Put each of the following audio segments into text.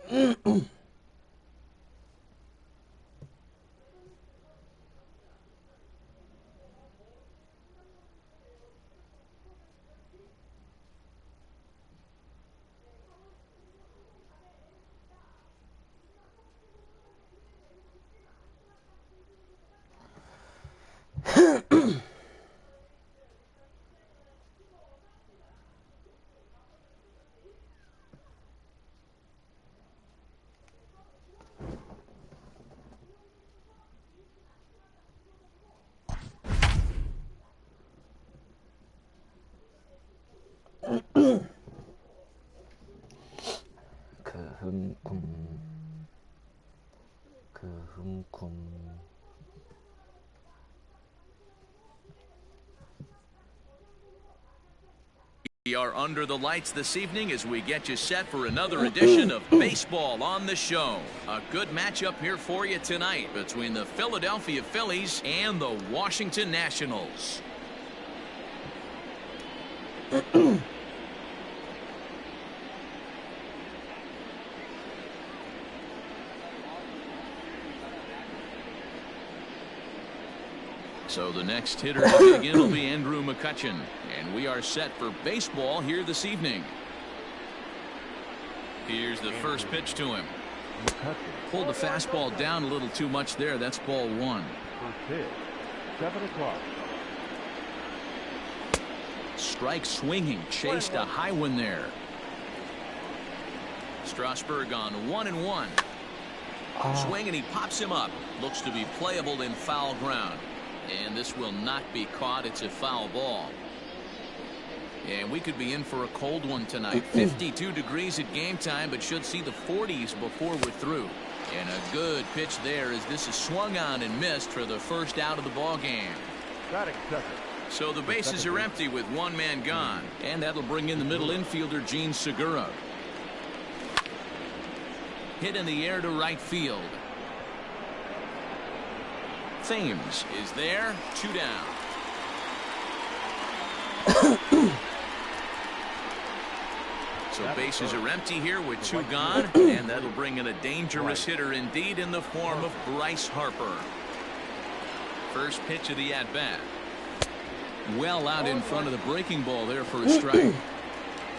We are under the lights this evening as we get you set for another edition of Baseball on the Show. A good matchup here for you tonight between the Philadelphia Phillies and the Washington Nationals. So the next hitter to begin will be Andrew McCutchen. And we are set for baseball here this evening. Here's the first pitch to him. Pulled the fastball down a little too much there. That's ball one. First pitch, 7 o'clock. Strike swinging. Chased a high one there. Strasburg on 1-1. Swing and he pops him up. Looks to be playable in foul ground. And this will not be caught. It's a foul ball. And we could be in for a cold one tonight. 52 degrees at game time, but should see the 40s before we're through. And a good pitch there as this is swung on and missed for the first out of the ball game. So the bases are empty with one man gone. And that'll bring in the middle infielder, Gene Segura. Hit in the air to right field. Thames is there. 2 down. So bases are empty here with 2 gone, and that'll bring in a dangerous hitter indeed in the form of Bryce Harper. First pitch of the at-bat. Well out in front of the breaking ball there for a strike.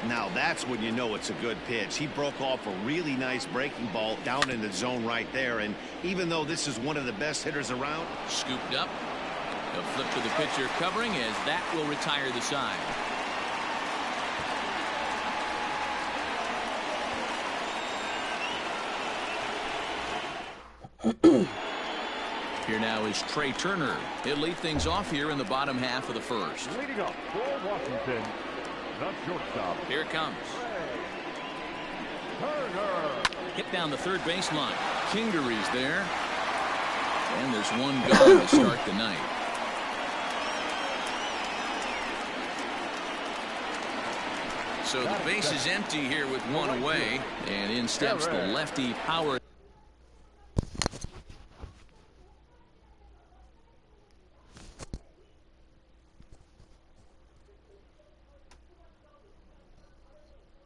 Now that's when you know it's a good pitch. He broke off a really nice breaking ball down in the zone right there, and even though this is one of the best hitters around. Scooped up. A flip to the pitcher covering as that will retire the side. Here now is Trey Turner. He'll lead things off here in the bottom half of the first. Leading up for Washington, the shortstop. Here it comes. Turner. Hit down the third baseline. Kingery's there. And there's one gone to start the night. So the base is empty here with one away. And in steps the lefty Power.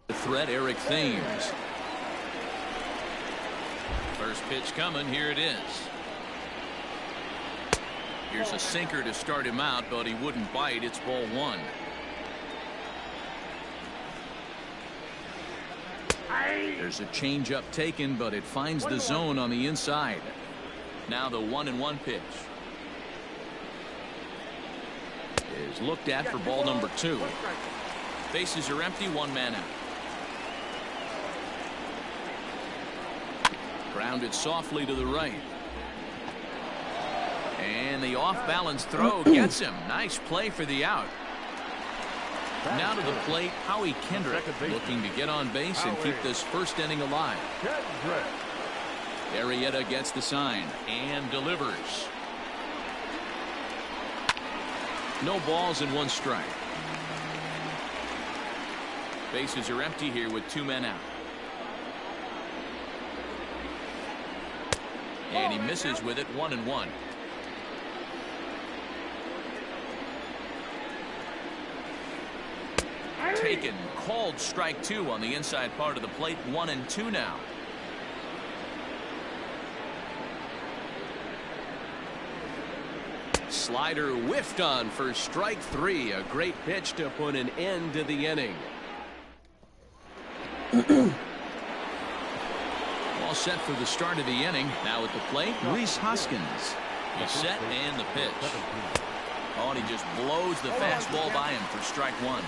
Threat, Eric Thames. First pitch coming. Here it is. Here's a sinker to start him out, but he wouldn't bite. It's ball one. There's a changeup taken, but it finds the zone on the inside. Now the 1-1 pitch is looked at for ball number 2. Bases are empty, one man out. Grounded softly to the right. And the off-balance throw gets him. Nice play for the out. Now to the plate, Howie Kendrick looking to get on base and keep this first inning alive. Arrieta gets the sign and delivers. No balls and 1 strike. Bases are empty here with 2 men out. And he misses with it. 1-1. Taken. Called strike 2 on the inside part of the plate. 1-2 now. Slider whiffed on for strike 3. A great pitch to put an end to the inning. All set for the start of the inning. Now at the plate, Rhys Hoskins. He's set and the pitch. Oh, and he just blows the fastball by him for strike 1.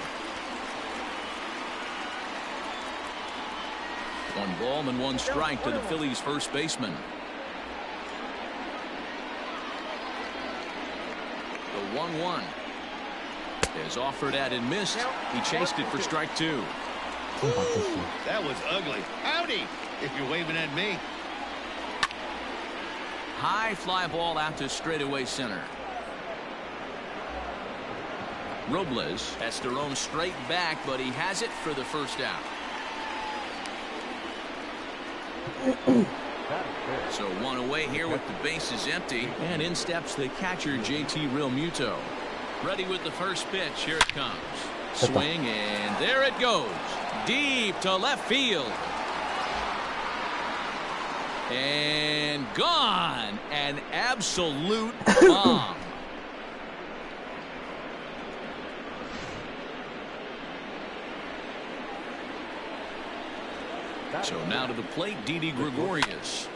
1 ball and 1 strike to the Phillies first baseman. The 1-1 is offered at and missed. He chased it for strike 2. That was ugly. Howdy, if you're waving at me. High fly ball out to straightaway center. Robles has to roam straight back, but he has it for the first out. So 1 away here with the bases empty, and in steps the catcher JT Realmuto. Ready with the first pitch. Here it comes. Swing, and there it goes. Deep to left field. And gone. An absolute bomb. So now to the plate, Didi Gregorius.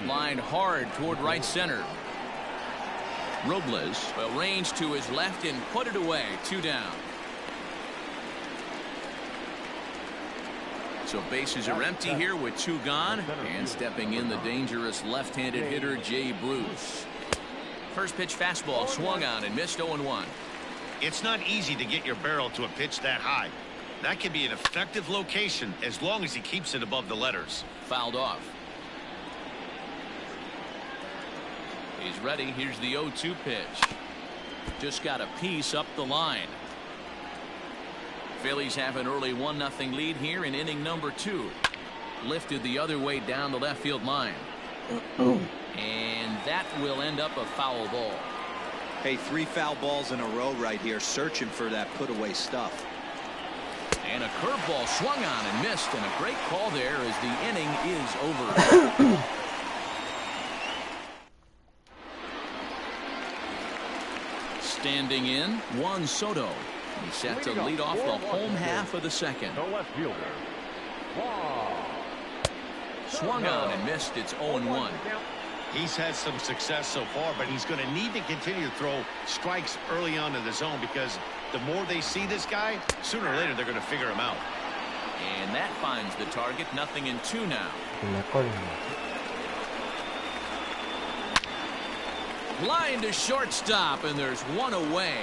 Lined hard toward right center. Robles will range to his left and put it away. 2 down. So bases are empty here with 2 gone. And stepping in the dangerous left-handed hitter Jay Bruce. First pitch fastball swung on and missed. 0-1. It's not easy to get your barrel to a pitch that high. That can be an effective location as long as he keeps it above the letters. Fouled off. He's ready. Here's the 0-2 pitch. Just got a piece up the line. Phillies have an early 1-0 lead here in inning number 2. Lifted the other way down the left field line. And that will end up a foul ball. Hey, 3 foul balls in a row right here, searching for that put away stuff. And a curveball swung on and missed, and a great call there as the inning is over. Standing in, Juan Soto. He's set to lead off the home half of the second. The left fielder. Swung on and missed. It's 0-1. He's had some success so far, but he's going to need to continue to throw strikes early on in the zone because the more they see this guy, sooner or later they're going to figure him out. And that finds the target. 0-2 now. Line to shortstop, and there's 1 away.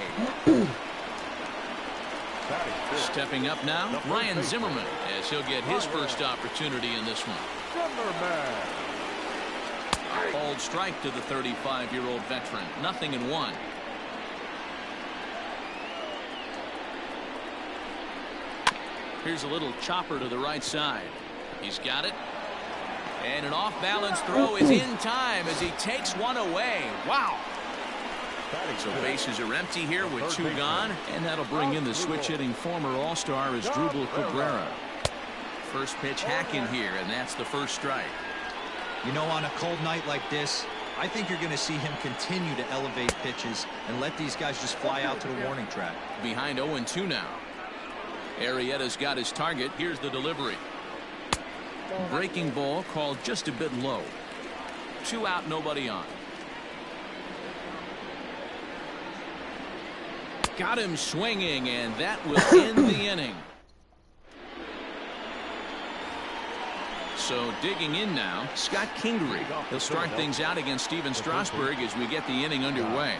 Stepping up now, Ryan Zimmerman, as he'll get his first opportunity in this one. Called strike to the 35-year-old veteran. 0-1. Here's a little chopper to the right side. He's got it. And an off-balance throw is in time as he takes 1 away. Wow. So bases are empty here with 2 gone, and that'll bring in the switch-hitting former All-Star Asdrubal Cabrera. First pitch hacking here, and that's the first strike. You know, on a cold night like this, I think you're going to see him continue to elevate pitches and let these guys just fly out to the warning track. Behind 0-2 now. Arrieta's got his target. Here's the delivery. Breaking ball called just a bit low. 2 out, nobody on. Got him swinging, and that will end the inning. So digging in now, Scott Kingery. He'll start things out against Steven Strasburg as we get the inning underway.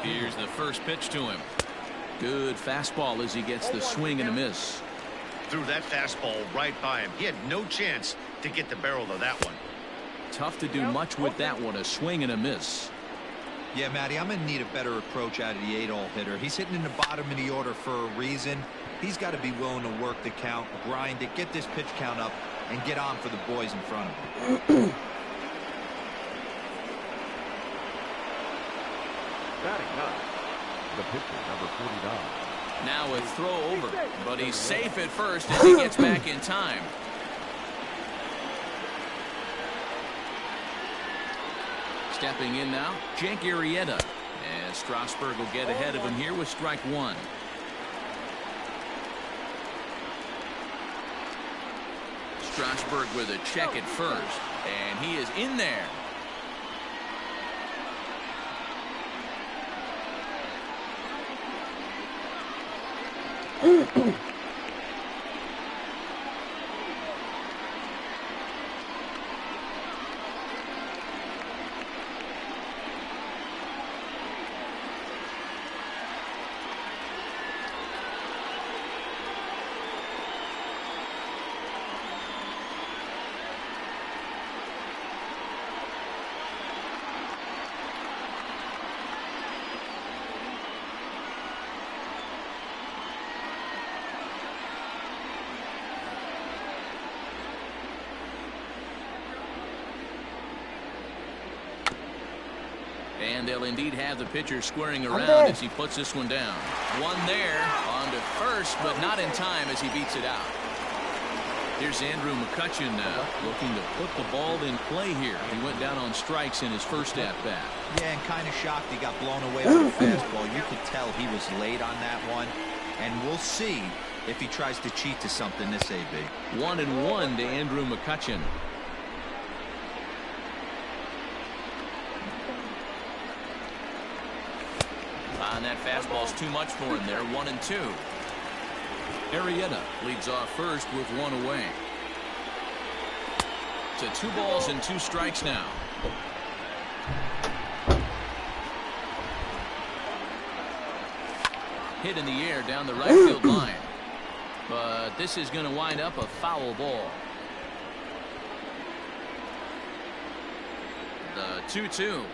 Here's the first pitch to him. Good fastball as he gets the swing and a miss. Threw that fastball right by him. He had no chance to get the barrel of that one. Tough to do much with that one. A swing and a miss. Yeah, Matty, I'm going to need a better approach out of the 8-hole hitter. He's hitting in the bottom of the order for a reason. He's got to be willing to work the count, grind it, get this pitch count up, and get on for the boys in front of him. Batting 9. The pitcher, number 49. Now a throw over, but he's safe at first as he gets back in time. Stepping in now, Jake Arrieta. And Strasburg will get ahead of him here with strike one. Strasburg with a check at first, and he is in there. And they'll indeed have the pitcher squaring around as he puts this one down. One there on to first, but not in time as he beats it out. Here's Andrew McCutchen now, looking to put the ball in play here. He went down on strikes in his first at-bat. Yeah, and kind of shocked he got blown away with the fastball. You could tell he was late on that one. And we'll see if he tries to cheat to something this AB. 1-1 to Andrew McCutchen. And that fastball's too much for him there. 1-2. Arrieta leads off first with one away. To 2 balls and 2 strikes now. Hit in the air down the right field line. But this is going to wind up a foul ball. The 2-2.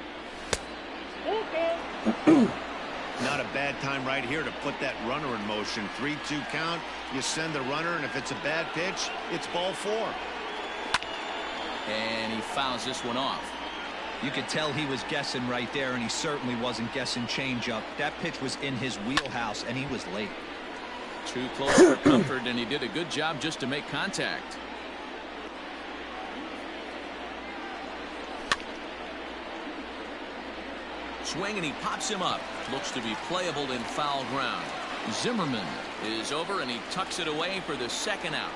Not a bad time right here to put that runner in motion. 3-2 count. You send the runner, and if it's a bad pitch, it's ball 4. And he fouls this one off. You could tell he was guessing right there, and he certainly wasn't guessing changeup. That pitch was in his wheelhouse, and he was late. Too close for comfort, and he did a good job just to make contact. Swing, and he pops him up. Looks to be playable in foul ground. Zimmerman is over, and he tucks it away for the second out.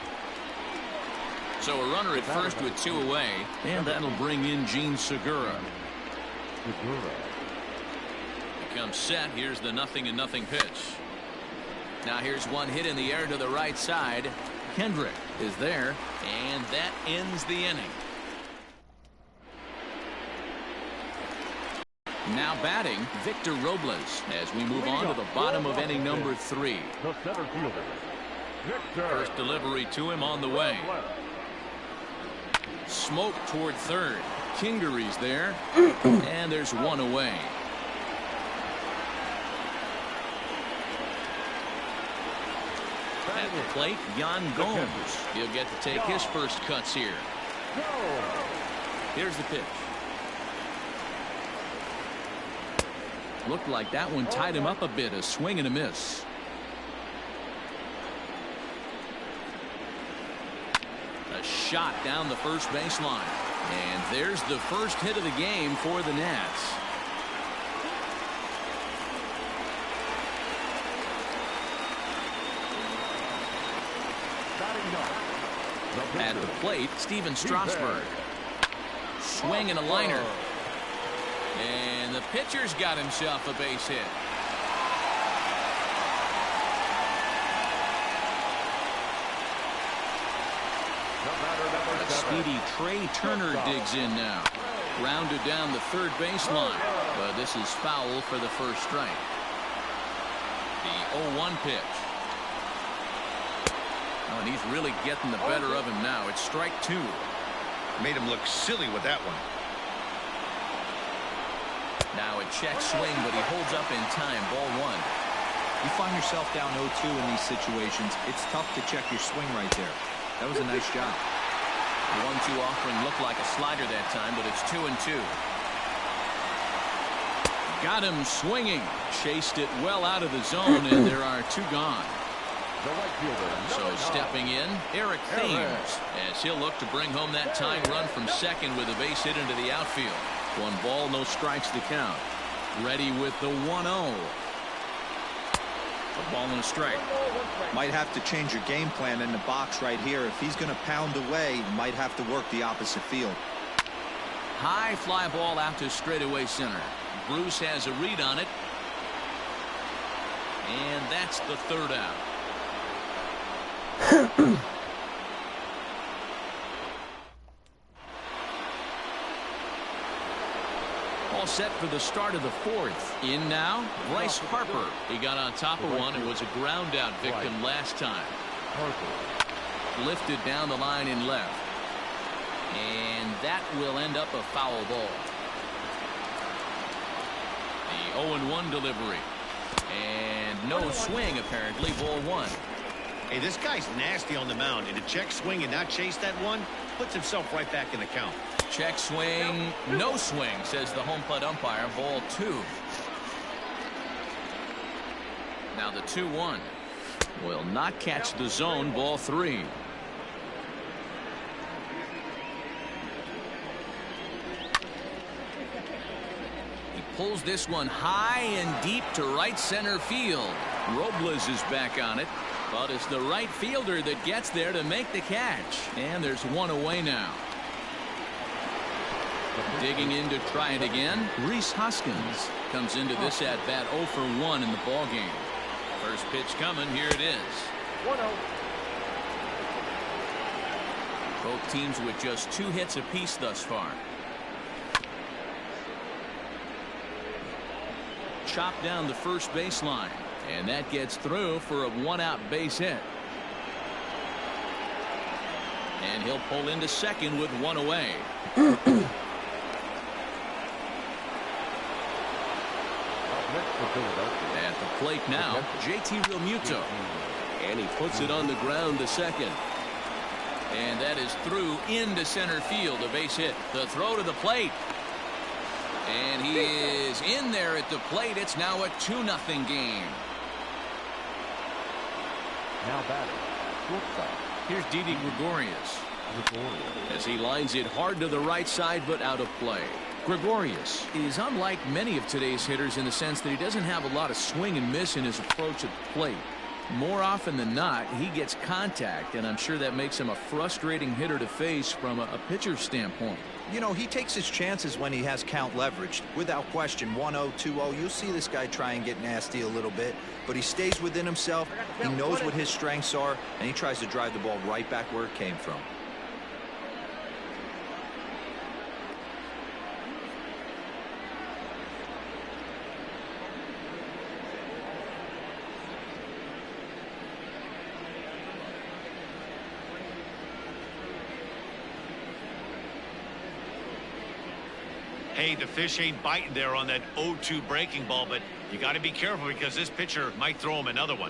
So a runner at first with 2 away, and that'll bring in Gene Segura. He comes set. Here's the 0-0 pitch. Now here's one hit in the air to the right side. Kendrick is there, and that ends the inning. Now batting, Victor Robles as we move on to the bottom of inning number 3. The center fielder, Victor. First delivery to him on the way. Smoke toward third. Kingery's there, and there's one away. At the plate, Yan Gomes. He'll get to take his first cuts here. Here's the pitch. Looked like that one tied him up a bit. A swing and a miss. A shot down the first baseline. And there's the first hit of the game for the Nats. At the plate, Steven Strasburg. Swing and a liner. And the pitcher's got himself a base hit. A speedy Trey Turner digs in now. Rounded down the third baseline. But this is foul for the first strike. The 0-1 pitch. Oh, and he's really getting the better of him now. It's strike 2. Made him look silly with that one. Now a check swing, but he holds up in time. Ball 1. You find yourself down 0-2 in these situations. It's tough to check your swing right there. That was a nice job. The 1-2 offering looked like a slider that time, but it's 2-2. Got him swinging. Chased it well out of the zone, and there are 2 gone. So stepping in, Eric Thames, as he'll look to bring home that tying run from second with a base hit into the outfield. 1 ball, no strikes to count. Ready with the 1-0. The ball and a strike. Might have to change your game plan in the box right here. If he's going to pound away, might have to work the opposite field. High fly ball out to straightaway center. Bruce has a read on it. And that's the third out. All set for the start of the fourth. In now, Bryce Harper. He got on top of one and was a ground out victim last time. Lifted down the line in left. And that will end up a foul ball. The 0-1 delivery. And no swing, apparently. Ball one. Hey, this guy's nasty on the mound. And to check swing and not chase that one, puts himself right back in the count. Check swing, no swing, says the home plate umpire. Ball two. Now the 2-1 will not catch the zone. Ball three. He pulls this one high and deep to right center field. Robles is back on it, but it's the right fielder that gets there to make the catch. And there's one away now. Digging in to try it again. Rhys Hoskins comes into this at bat 0 for 1 in the ball game. First pitch coming. Here it is. 1-0. Both teams with just 2 hits apiece thus far. Chopped down the first baseline, and that gets through for a 1-out base hit. And he'll pull into second with 1 away. At the plate now, JT Realmuto. And he puts it on the ground to second. And that is through into center field, a base hit. The throw to the plate. And he is in there at the plate. It's now a 2-0 game. Now batting. Shortstop. Here's Didi Gregorius. As he lines it hard to the right side, but out of play. Gregorius is unlike many of today's hitters in the sense that he doesn't have a lot of swing and miss in his approach at the plate. More often than not, he gets contact, and I'm sure that makes him a frustrating hitter to face from a pitcher's standpoint. You know, he takes his chances when he has count leveraged. Without question, 1-0, 2-0, you'll see this guy try and get nasty a little bit, but he stays within himself. He knows what his strengths are, and he tries to drive the ball right back where it came from. Hey, the fish ain't biting there on that 0-2 breaking ball, but you got to be careful because this pitcher might throw him another one.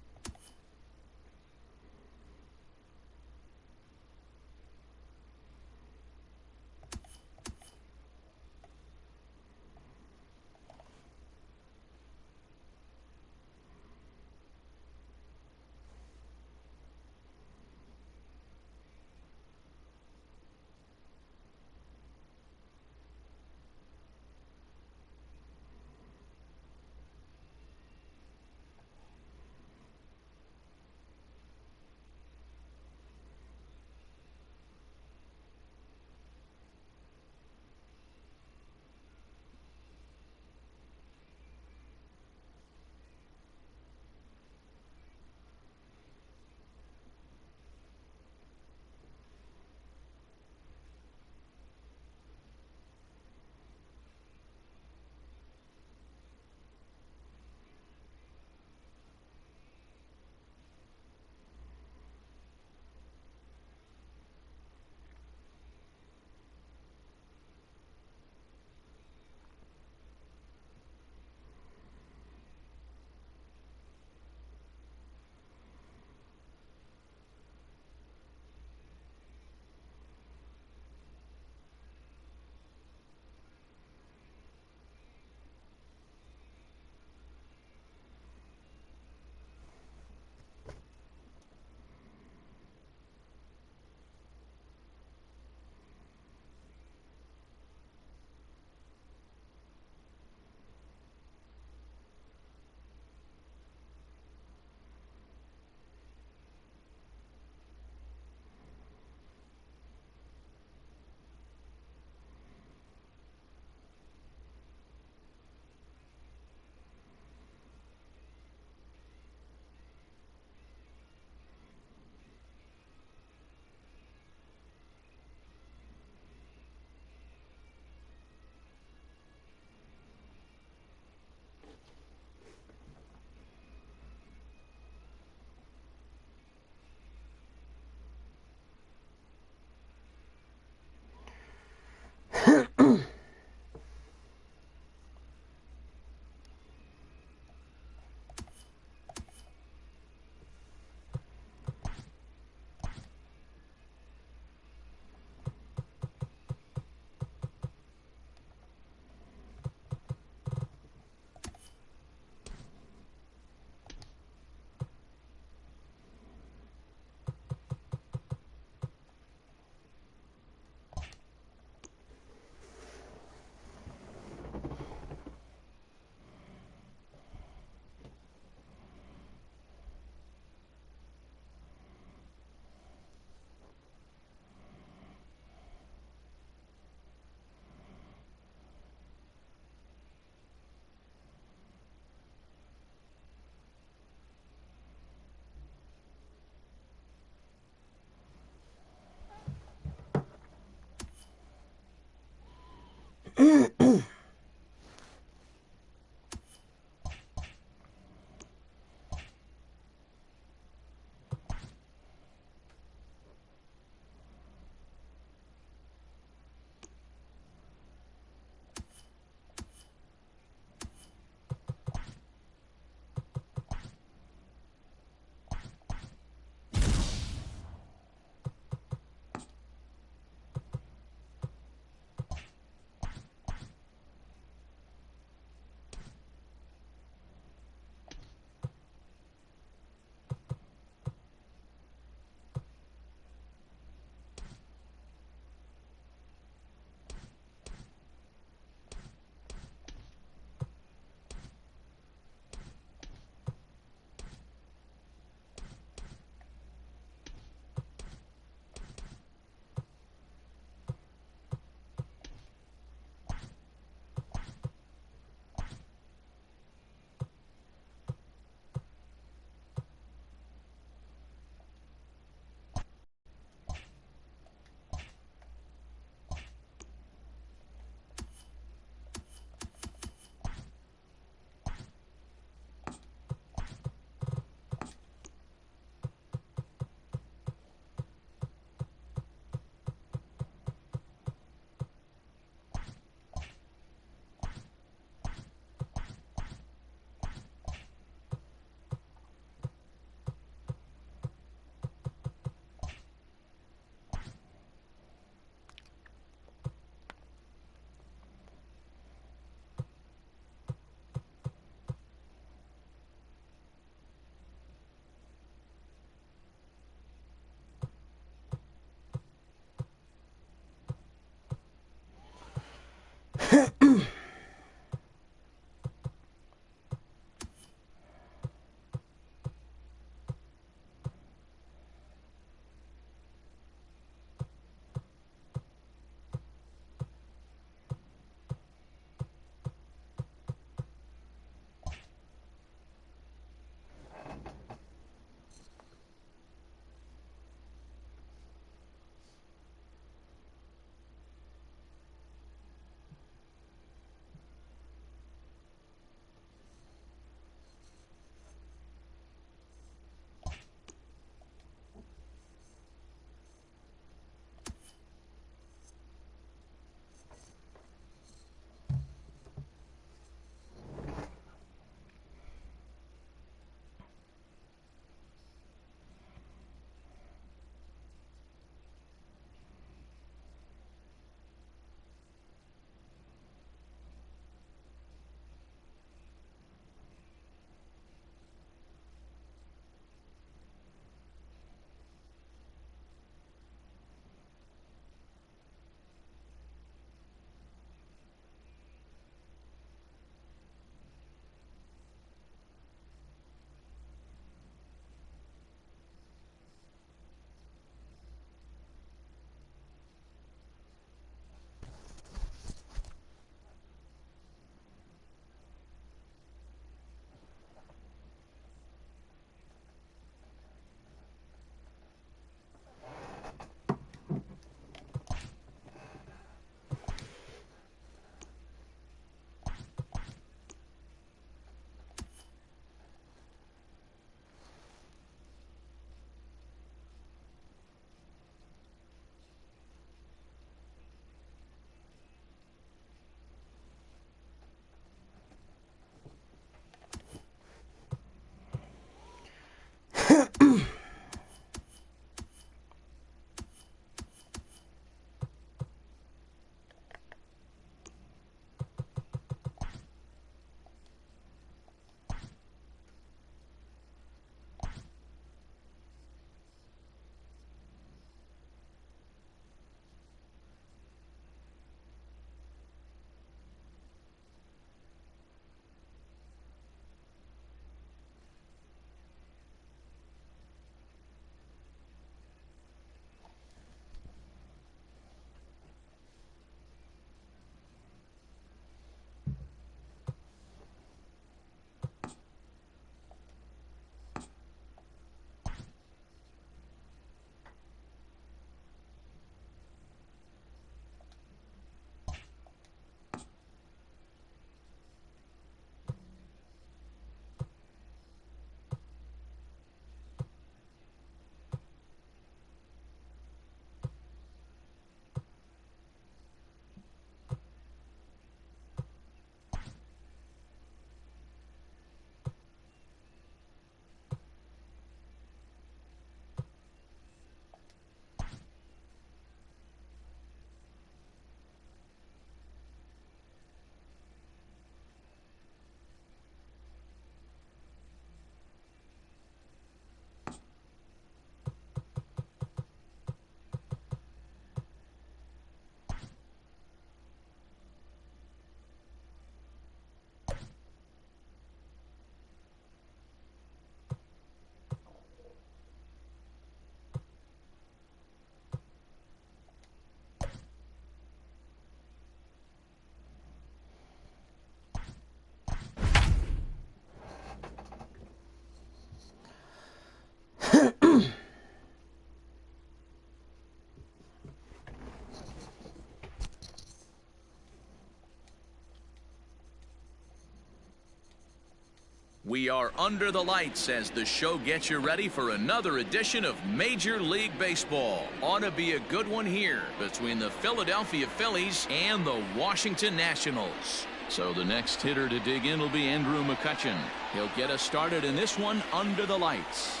We are under the lights as the show gets you ready for another edition of Major League Baseball. Ought to be a good one here between the Philadelphia Phillies and the Washington Nationals. So the next hitter to dig in will be Andrew McCutchen. He'll get us started in this one under the lights.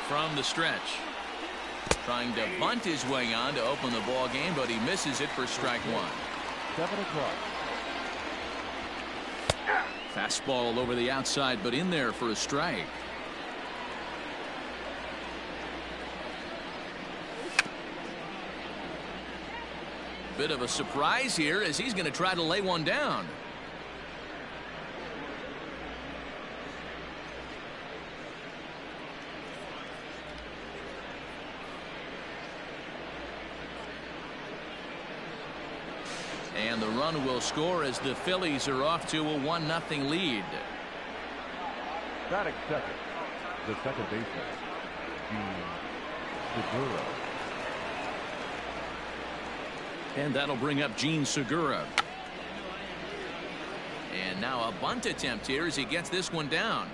From the stretch. Trying to bunt his way on to open the ball game, but he misses it for strike one. 7 o'clock. Fastball over the outside, but in there for a strike. Bit of a surprise here as he's going to try to lay one down. And the run will score as the Phillies are off to a 1-0 lead. Batting second, the second baseman, Jean Segura. And that'll bring up Jean Segura. And now a bunt attempt here as he gets this one down.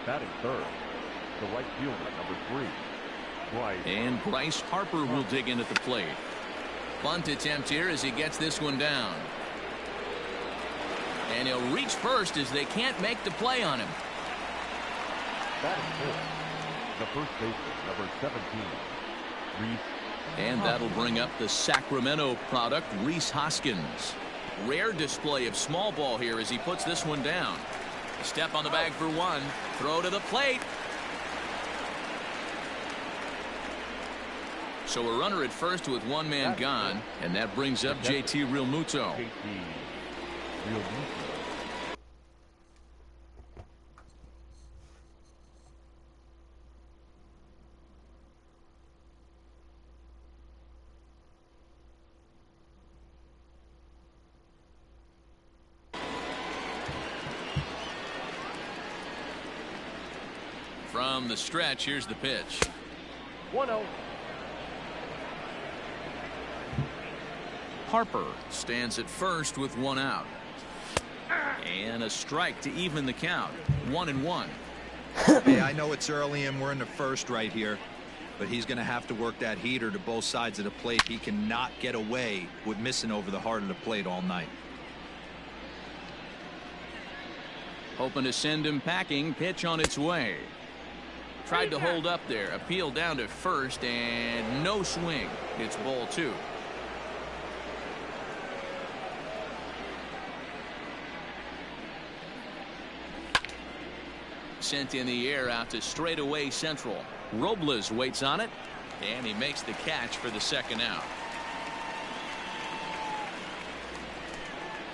Batting third, the right fielder, number 3, Bryce. And Bryce Harper will dig in at the plate. Bunt attempt here as he gets this one down. And he'll reach first as they can't make the play on him. Batting fourth, the first baseman, number 17, Rhys. And that'll bring up the Sacramento product, Rhys Hoskins. Rare display of small ball here as he puts this one down. Step on the bag for one. Throw to the plate. So a runner at first with one man gone, and that brings up JT Realmuto. From the stretch, here's the pitch. 1-0. Harper stands at first with one out. And a strike to even the count. 1-1. Hey, I know it's early and we're in the first right here, but he's going to have to work that heater to both sides of the plate. He cannot get away with missing over the heart of the plate all night. Hoping to send him packing. Pitch on its way. Tried to hold up there. Appeal down to first and no swing. It's ball 2. Sent in the air out to straightaway central. Robles waits on it, and he makes the catch for the second out.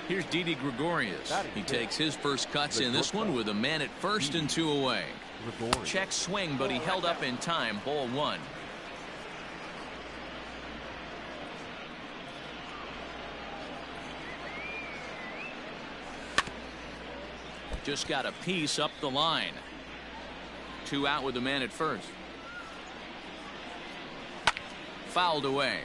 Here's Didi Gregorius. He takes his first cuts in this one with a man at first and 2 away. Check swing, but he held up in time. Ball 1. Just got a piece up the line. 2 out with the man at first. Fouled away.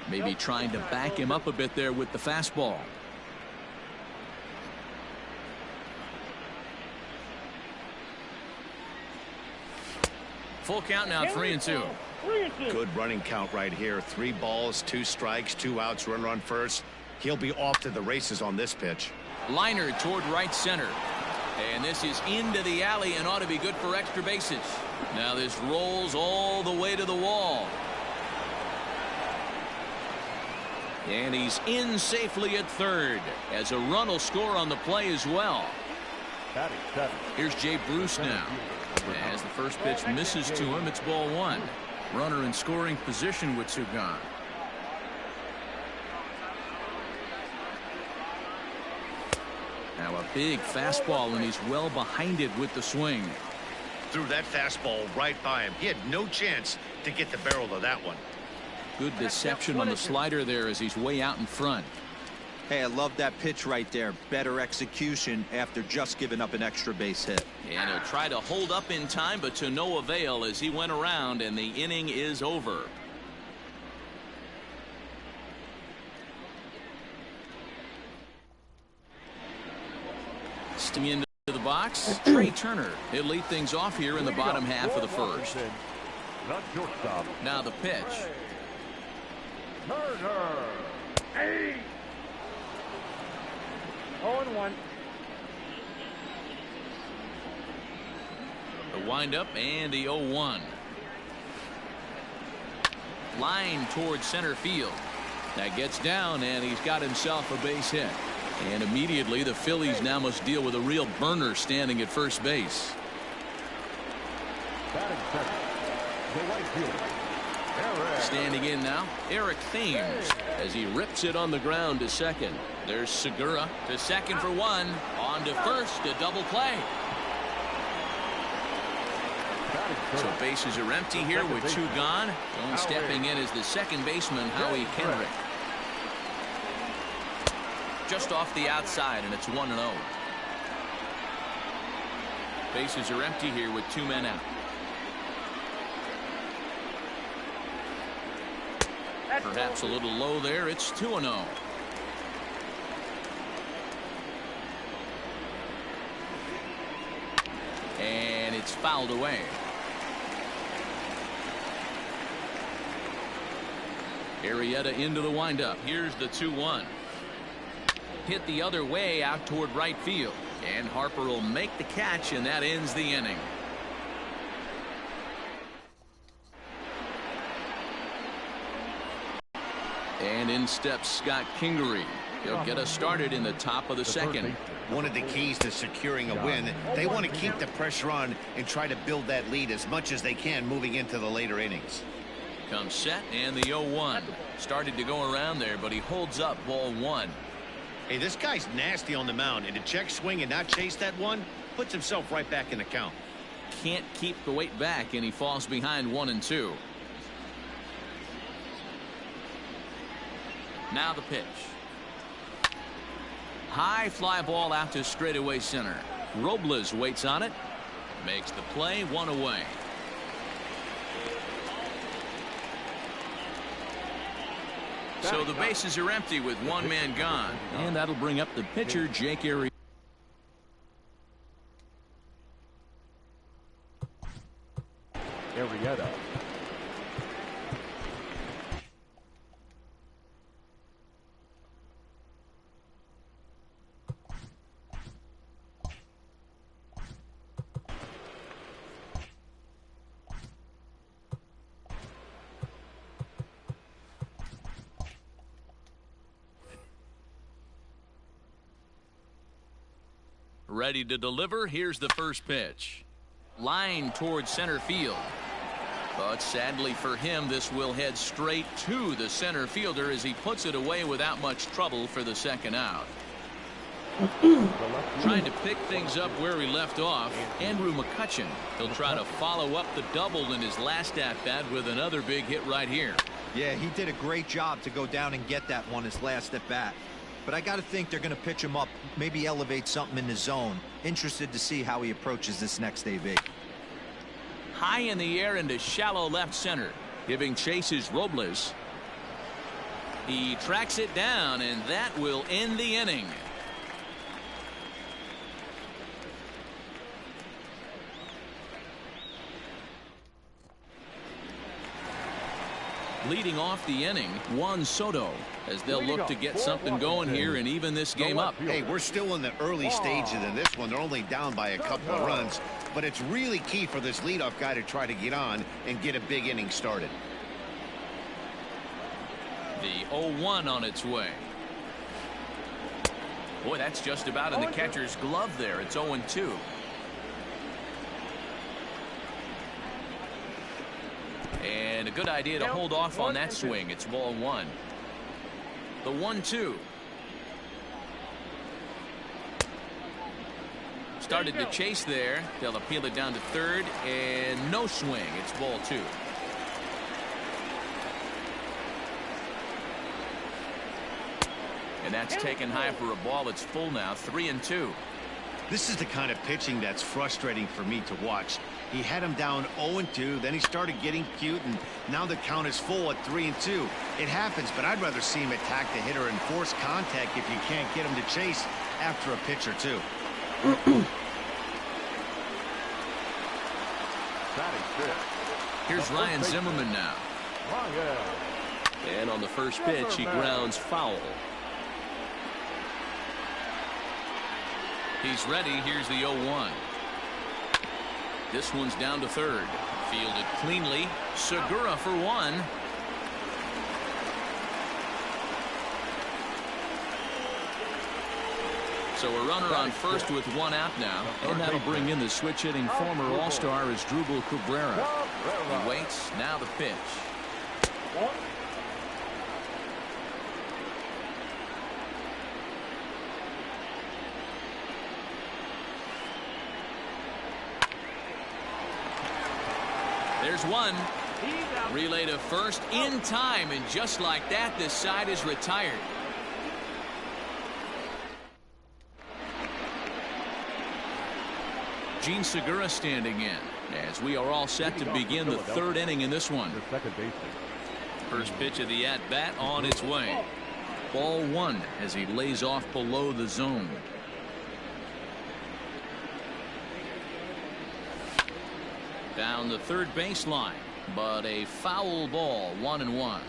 Maybe trying to back him up a bit there with the fastball. Full count now, 3-2. Good running count right here. 3 balls, 2 strikes, 2 outs, runner on first. He'll be off to the races on this pitch. Liner toward right center. And this is into the alley and ought to be good for extra bases. Now this rolls all the way to the wall. And he's in safely at third as a run will score on the play as well. Here's Jay Bruce now. As the first pitch misses to him, it's ball 1. Runner in scoring position with 2 gone. Now a big fastball, and he's well behind it with the swing. Threw that fastball right by him. He had no chance to get the barrel of that one. Good deception on the slider there as he's way out in front. Hey, I love that pitch right there. Better execution after just giving up an extra base hit. And he'll try to hold up in time, but to no avail as he went around, and the inning is over. Stepping into the box, Trey Turner. He'll lead things off here in the bottom half of the first. Not shortstop. Now the pitch. Turner. 0-1. The windup and the 0-1. Line towards center field. That gets down, and he's got himself a base hit. And immediately the Phillies now must deal with a real burner standing at first base. Batting second, the right fielder, Eric. Standing in now, Eric Thames, as he rips it on the ground to second. There's Segura to second for one. On to first, a double play. So bases are empty here with two gone. And stepping in is the second baseman, Howie Kendrick. Just off the outside, and it's 1-0. Bases are empty here with two men out. Perhaps a little low there. It's 2-0. And it's fouled away. Arrieta into the windup. Here's the 2-1. Hit the other way out toward right field. And Harper will make the catch, and that ends the inning. And in steps Scott Kingery. He'll get us started in the top of the second. One of the keys to securing a win, they want to keep the pressure on and try to build that lead as much as they can moving into the later innings. Comes set, and the 0-1. Started to go around there, but he holds up ball one. Hey, this guy's nasty on the mound, and to check swing and not chase that one puts himself right back in the count. Can't keep the weight back, and he falls behind 1-2. Now the pitch. High fly ball out to straightaway center. Robles waits on it. Makes the play, one away. So the bases are empty with one man gone. And that'll bring up the pitcher, Jake Arrieta. Arrieta. Ready to deliver. Here's the first pitch. Line towards center field. But sadly for him, this will head straight to the center fielder as he puts it away without much trouble for the second out. Trying to pick things up where he left off, Andrew McCutchen. He'll try to follow up the double in his last at-bat with another big hit right here. Yeah, he did a great job to go down and get that one his last at-bat. But I got to think they're going to pitch him up, maybe elevate something in the zone. Interested to see how he approaches this next AB. High in the air into shallow left center. Giving chase is Robles. He tracks it down, and that will end the inning. Leading off the inning, Juan Soto, as they'll look to get something going here and even this game up. Hey, we're still in the early stages of this one. They're only down by a couple of runs, but it's really key for this leadoff guy to try to get on and get a big inning started. The 0-1 on its way. Boy, that's just about in the catcher's glove there. It's 0-2. And a good idea to hold off on that swing. It's ball one. The 1-2. started to chase there. They'll appeal it down to third, and no swing. It's ball 2. And that's taken high for a ball. It's full now, 3-2. This is the kind of pitching that's frustrating for me to watch. He had him down 0-2, then he started getting cute, and now the count is full at 3-2. It happens, but I'd rather see him attack the hitter and force contact if you can't get him to chase after a pitch or two. Here's Ryan Zimmerman now. And on the first pitch, he grounds foul. He's ready. Here's the 0-1. This one's down to third. Fielded cleanly. Segura for 1. So a runner on first with 1 out now. And that'll bring in the switch-hitting former All-Star Asdrubal Cabrera. He waits. Now the pitch. There's one. Relay to first in time, and just like that, this side is retired. Gene Segura standing in as we are all set to begin the 3rd inning in this one. First pitch of the at-bat on its way. Ball 1 as he lays off below the zone. Down the third baseline, but a foul ball, 1-1.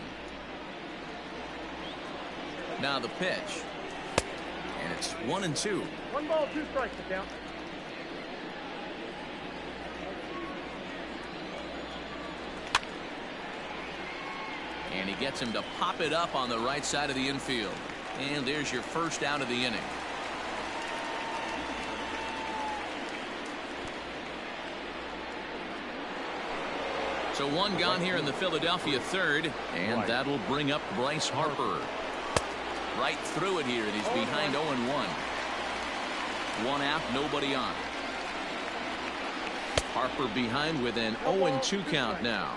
Now the pitch, and it's 1-2. 1 ball, 2 strikes, the count. And he gets him to pop it up on the right side of the infield. And there's your first out of the inning. So 1 gone here in the Philadelphia 3rd, and that'll bring up Bryce Harper. Right through it here, and he's behind 0-1. 1 out, nobody on. Harper behind with an 0-2 count now.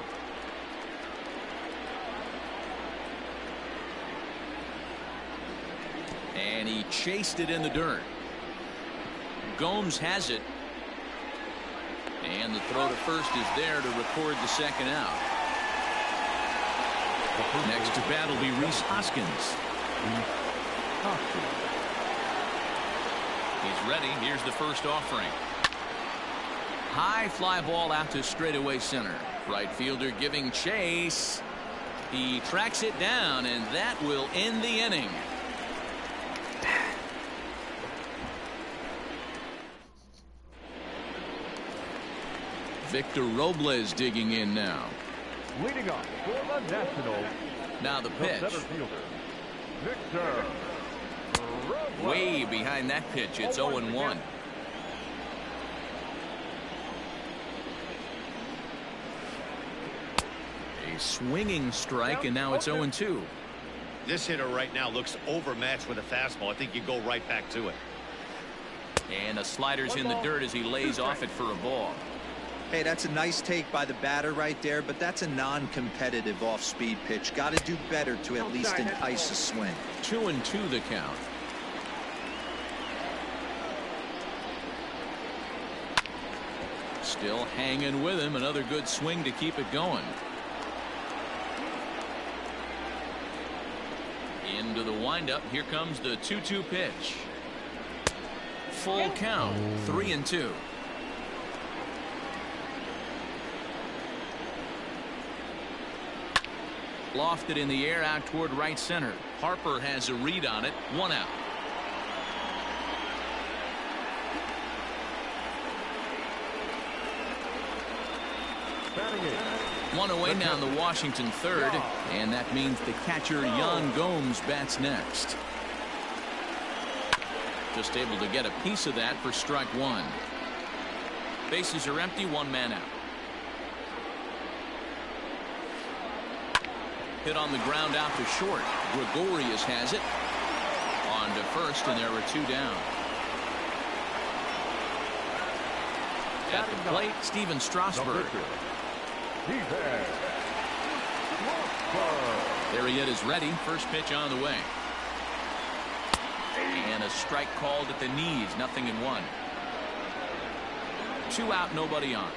And he chased it in the dirt. Gomes has it. And the throw to first is there to record the 2nd out. Next to bat will be Rhys Hoskins. He's ready. Here's the first offering. High fly ball out to straightaway center. Right fielder giving chase. He tracks it down, and that will end the inning. Victor Robles digging in now. Leading off for the Nationals. Now the pitch. Center fielder, Victor Robles. Way behind that pitch. It's 0-1. A swinging strike, and now it's 0-2. This hitter right now looks overmatched with a fastball. I think you go right back to it. And a slider's in the dirt as he lays off it for a ball. Hey, that's a nice take by the batter right there, but that's a non-competitive off-speed pitch. Got to do better to at least entice a swing. 2-2 the count. Still hanging with him. Another good swing to keep it going. Into the windup. Here comes the 2-2 pitch. Full count. 3-2. Lofted in the air out toward right center. Harper has a read on it. 1 out. One away now in the Washington 3rd, and that means the catcher Yan Gomes bats next. Just able to get a piece of that for strike 1. Bases are empty, 1 man out. Hit on the ground out to short. Gregorius has it. On to first, and there are 2 down. At the plate, Steven Strasburg. There he is ready. First pitch on the way. And a strike called at the knees. 0-1. 2 out, nobody on.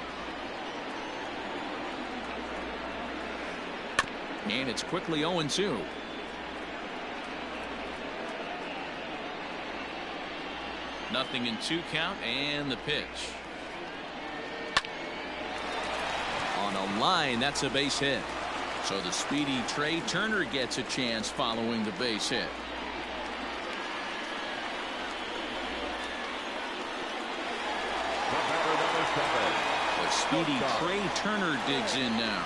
And it's quickly 0-2. Nothing in 2 count, and the pitch. On a line, that's a base hit. So the speedy Trey Turner gets a chance following the base hit. The speedy Trey Turner digs in now.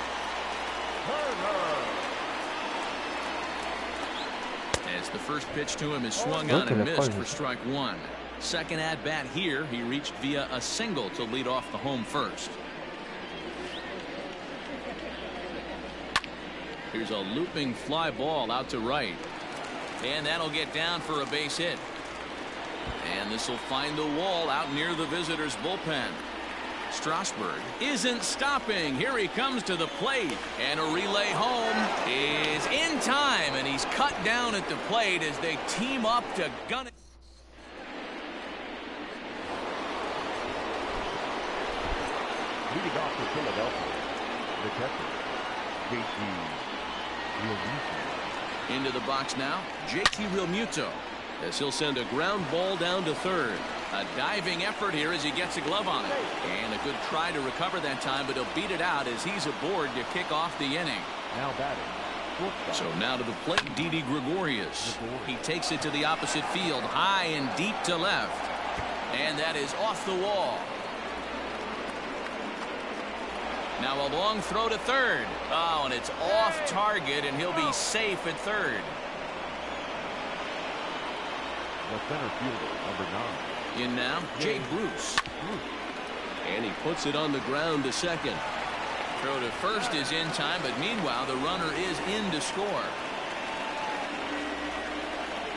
As the first pitch to him is swung on and missed for strike 1. Second at bat here, he reached via a single to lead off the home first. Here's a looping fly ball out to right. And that'll get down for a base hit. And this will find the wall out near the visitors' bullpen. Strasburg isn't stopping. Here he comes to the plate. And a relay home is in time. And he's cut down at the plate as they team up to gun it. Leading off for Philadelphia, the catcher, JT Realmuto. Into the box now, JT Realmuto, as he'll send a ground ball down to third. A diving effort here as he gets a glove on it. And a good try to recover that time, but he'll beat it out as he's aboard to kick off the inning. Now batting. So now to the plate, Didi Gregorius. He takes it to the opposite field, high and deep to left. And that is off the wall. Now a long throw to third. Oh, and it's off target, and he'll be safe at third. The center fielder, number 9. In now, Jay Bruce. And he puts it on the ground to second. Throw to first is in time, but meanwhile the runner is in to score.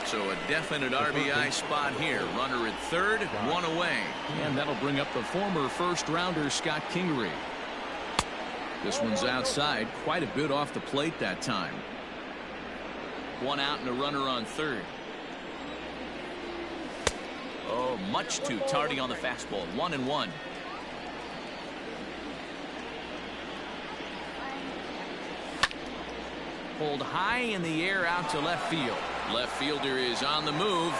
So a definite RBI spot here. Runner at third, 1 away. And that'll bring up the former first-rounder Scott Kingery. This one's outside, quite a bit off the plate that time. 1 out and a runner on third. Oh, much too tardy on the fastball. 1-1. Pulled high in the air out to left field. Left fielder is on the move.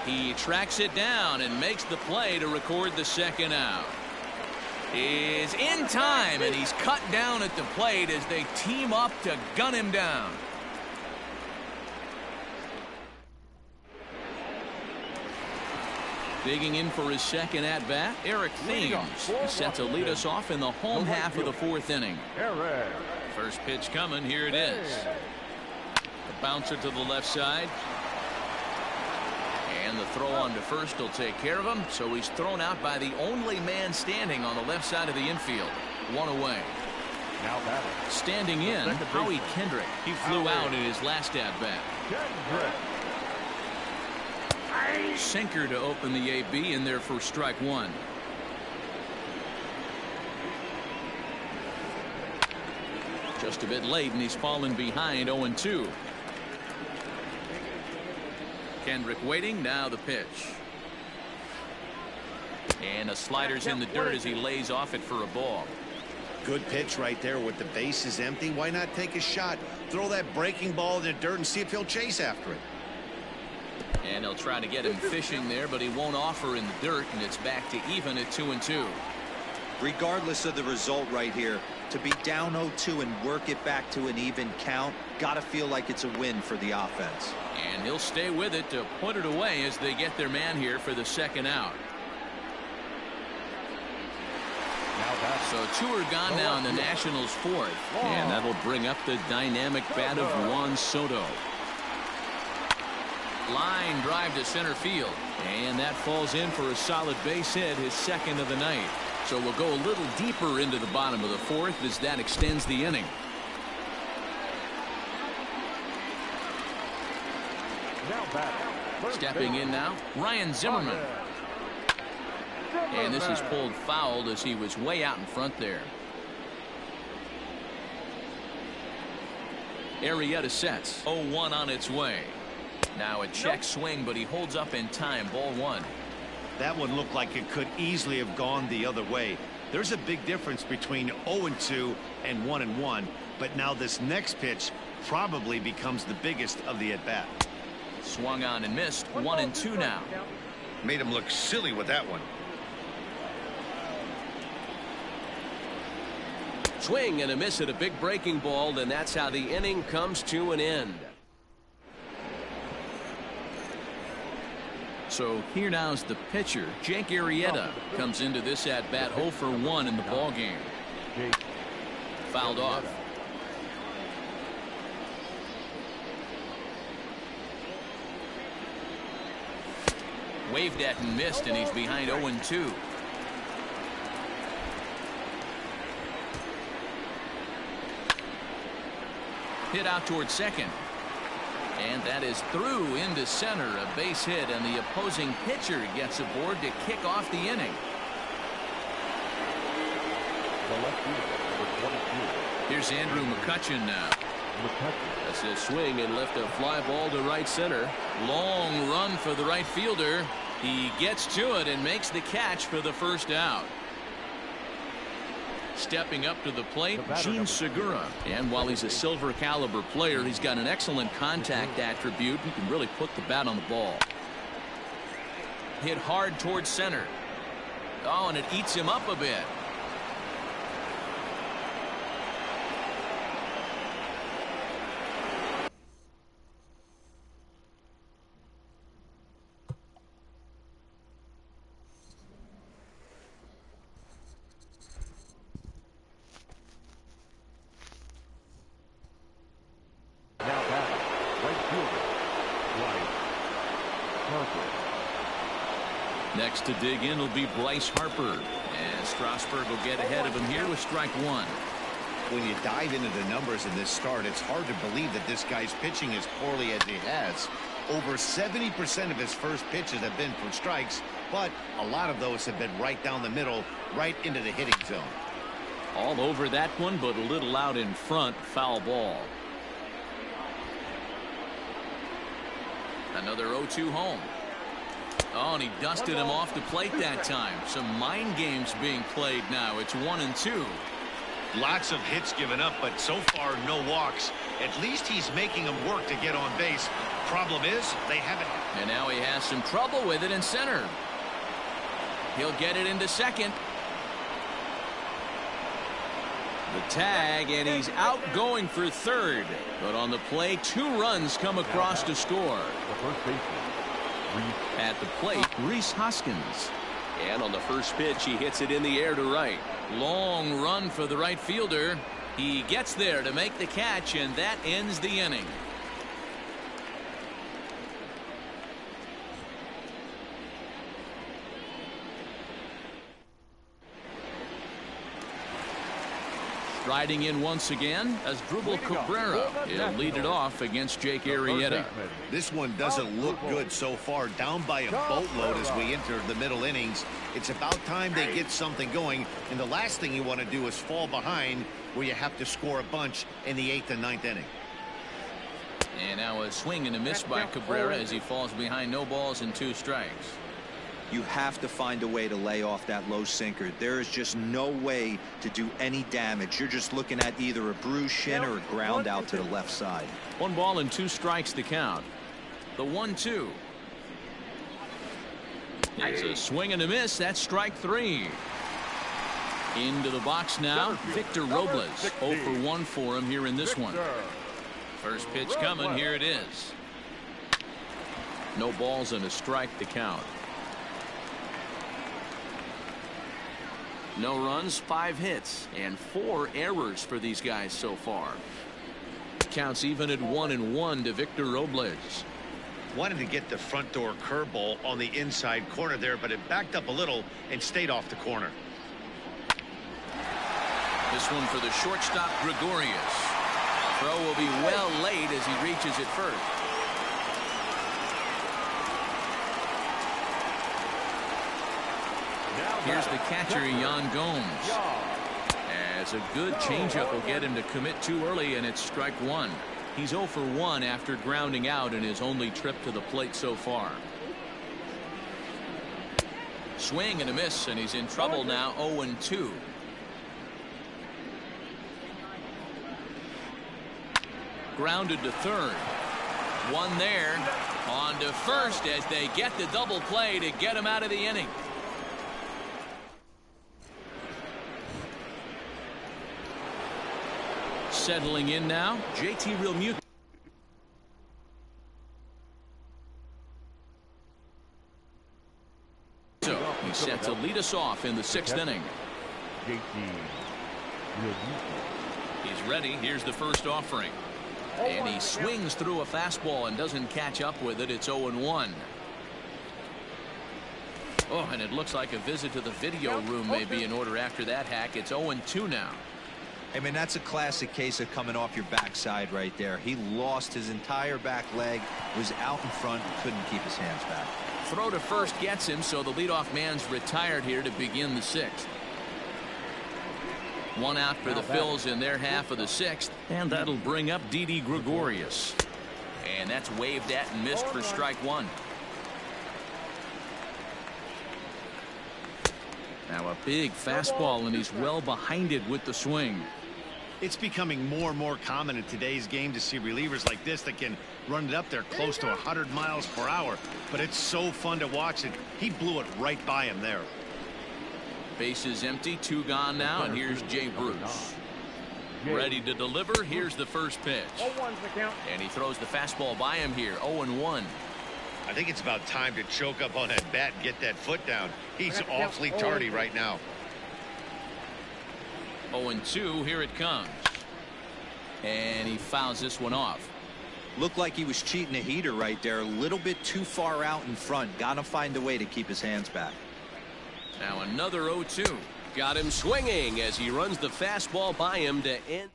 He tracks it down and makes the play to record the second out. Is in time, and he's cut down at the plate as they team up to gun him down. Digging in for his second at bat, Eric Thames is set to lead us off in the home half of the 4th inning. First pitch coming, here it is. The bouncer to the left side. And the throw on to first will take care of him, so he's thrown out by the only man standing on the left side of the infield. 1 away. Now batting. Standing in, Howie Kendrick. He flew out in his last at bat. Sinker to open the AB in there for strike 1. Just a bit late, and he's fallen behind 0-2. Kendrick waiting, now the pitch. And a slider's in the dirt as he lays off it for a ball. Good pitch right there with the bases empty. Why not take a shot? Throw that breaking ball in the dirt and see if he'll chase after it. And he'll try to get him fishing there, but he won't offer in the dirt, and it's back to even at 2-2. Regardless of the result right here, to be down 0-2 and work it back to an even count, gotta feel like it's a win for the offense. And he'll stay with it to put it away as they get their man here for the second out. So 2 are gone now in the Nationals' 4th. And that'll bring up the dynamic bat of Juan Soto. Line drive to center field. And that falls in for a solid base hit, his second of the night. So we'll go a little deeper into the bottom of the 4th as that extends the inning. Stepping in now, Ryan Zimmerman. And this is pulled fouled as he was way out in front there. Arrieta sets. 0-1 on its way. Now a check swing, but he holds up in time. Ball one. That one looked like it could easily have gone the other way. There's a big difference between 0-2 and 1-1, but now this next pitch probably becomes the biggest of the at-bat. Swung on and missed. 1-2 now. Made him look silly with that one. Swing and a miss at a big breaking ball, and that's how the inning comes to an end. So here now's the pitcher. Jake Arrieta comes into this at bat 0 for 1 in the ball game. Fouled off. Waved at and missed, and he's behind 0-2. Hit out towards second. And that is through into center. A base hit, and the opposing pitcher gets aboard to kick off the inning. The left fielder, number 22. Here's Andrew McCutchen now. That's a swing and lift a fly ball to right center. Long run for the right fielder. He gets to it and makes the catch for the first out. Stepping up to the plate, Gene Segura. And while he's a silver caliber player, he's got an excellent contact attribute. He can really put the bat on the ball. Hit hard towards center. Oh, and it eats him up a bit. Next to dig in will be Bryce Harper. And Strasburg will get ahead of him here with strike one. When you dive into the numbers in this start, it's hard to believe that this guy's pitching as poorly as he has. Over 70% of his first pitches have been for strikes, but a lot of those have been right down the middle, right into the hitting zone. All over that one, but a little out in front. Foul ball. Another 0-2 home. Oh, and he dusted him off the plate that time. Some mind games being played now. It's 1-2. Lots of hits given up, but so far no walks. At least he's making them work to get on base. Problem is, they haven't. And now he has some trouble with it in center. He'll get it into second. The tag, and he's out going for third. But on the play, 2 runs come across to score. The first baseman, At the plate, Rhys Hoskins. And on the first pitch, he hits it in the air to right. Long run for the right fielder. He gets there to make the catch, and that ends the inning. Riding in once again as Drupal Cabrera. He'll lead it off against Jake Arrieta. This one doesn't look good so far. Down by a boatload as we enter the middle innings. It's about time they get something going, and the last thing you want to do is fall behind where you have to score a bunch in the 8th and 9th inning. And now a swing and a miss by Cabrera as he falls behind. No balls and 2 strikes. You have to find a way to lay off that low sinker. There is just no way to do any damage. You're just looking at either a bruised shin or a ground out to the left side. 1 ball and 2 strikes to count. The 1-2. It's a swing and a miss. That's strike 3. Into the box now, Victor Robles. 0 for 1 for him here in this one. First pitch coming. Here it is. No balls and a strike to count. No runs, 5 hits, and 4 errors for these guys so far. Counts even at 1-1 to Victor Robles. Wanted to get the front door curveball on the inside corner there, but it backed up a little and stayed off the corner. This one for the shortstop, Gregorius. Throw will be well late as he reaches it first. Here's the catcher, Yan Gomes. As a good changeup will get him to commit too early, and it's strike one. He's 0 for 1 after grounding out in his only trip to the plate so far. Swing and a miss, and he's in trouble now. 0-2. Grounded to third. One there. On to first as they get the double play to get him out of the inning. Settling in now, JT Realmuto. So he's set to lead us off in the 6th inning. JT Realmuto. He's ready. Here's the first offering. And he swings through a fastball and doesn't catch up with it. It's 0-1. Oh, and it looks like a visit to the video room may be in order after that hack. It's 0-2 now. I mean, that's a classic case of coming off your backside right there. He lost his entire back leg, was out in front, couldn't keep his hands back. Throw to first gets him, so the leadoff man's retired here to begin the 6th. One out for the Phils in their half of the 6th, and that'll bring up Didi Gregorius. And that's waved at and missed for strike one. Now a big fastball, and he's well behind it with the swing. It's becoming more and more common in today's game to see relievers like this that can run it up there close to 100 miles per hour. But it's so fun to watch it. He blew it right by him there. Bases empty, 2 gone now, and here's Jay Bruce. Ready to deliver. Here's the first pitch. And he throws the fastball by him here. 0-1. I think it's about time to choke up on that bat and get that foot down. He's awfully tardy right now. 0-2. Here it comes. And he fouls this one off. Looked like he was cheating a heater right there. A little bit too far out in front. Gotta find a way to keep his hands back. Now another 0-2. Got him swinging as he runs the fastball by him to end.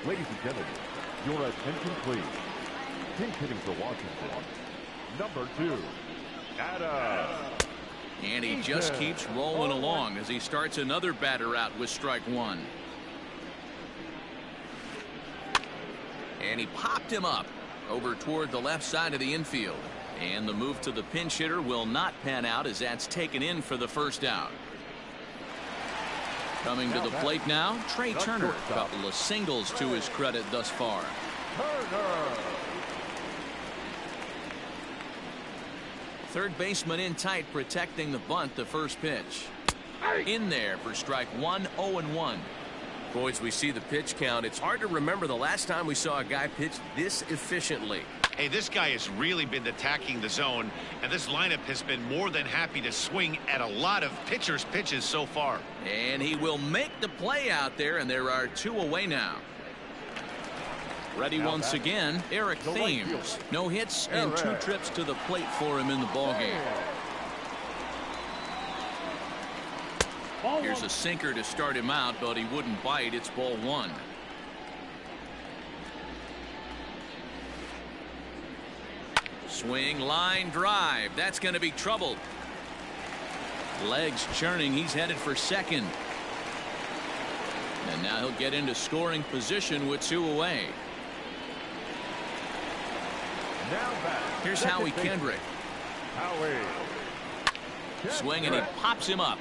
Ladies and gentlemen, your attention please. Pinch hitting for Washington, number 2, Adam. And he just keeps rolling along as he starts another batter out with strike one. And he popped him up over toward the left side of the infield. And the move to the pinch hitter will not pan out as that's taken in for the first out. Coming to the plate now, Trey Turner. A couple of singles to his credit thus far. Third baseman in tight, protecting the bunt. The first pitch in there for strike one. 0-1. Boys, we see the pitch count. It's hard to remember the last time we saw a guy pitch this efficiently. Hey, this guy has really been attacking the zone, and this lineup has been more than happy to swing at a lot of pitchers' pitches so far. And he will make the play out there, and there are 2 away now. Ready once again, Eric Thames. No hits and 2 trips to the plate for him in the ballgame. Here's a sinker to start him out, but he wouldn't bite. It's ball 1. Swing, line drive. That's going to be trouble. Legs churning. He's headed for second. And now he'll get into scoring position with 2 away. Here's Howie Kendrick. Swing, and he pops him up.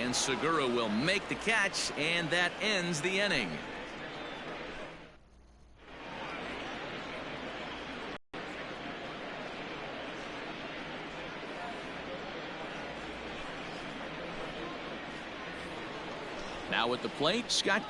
And Segura will make the catch, and that ends the inning. Now at the plate, Scott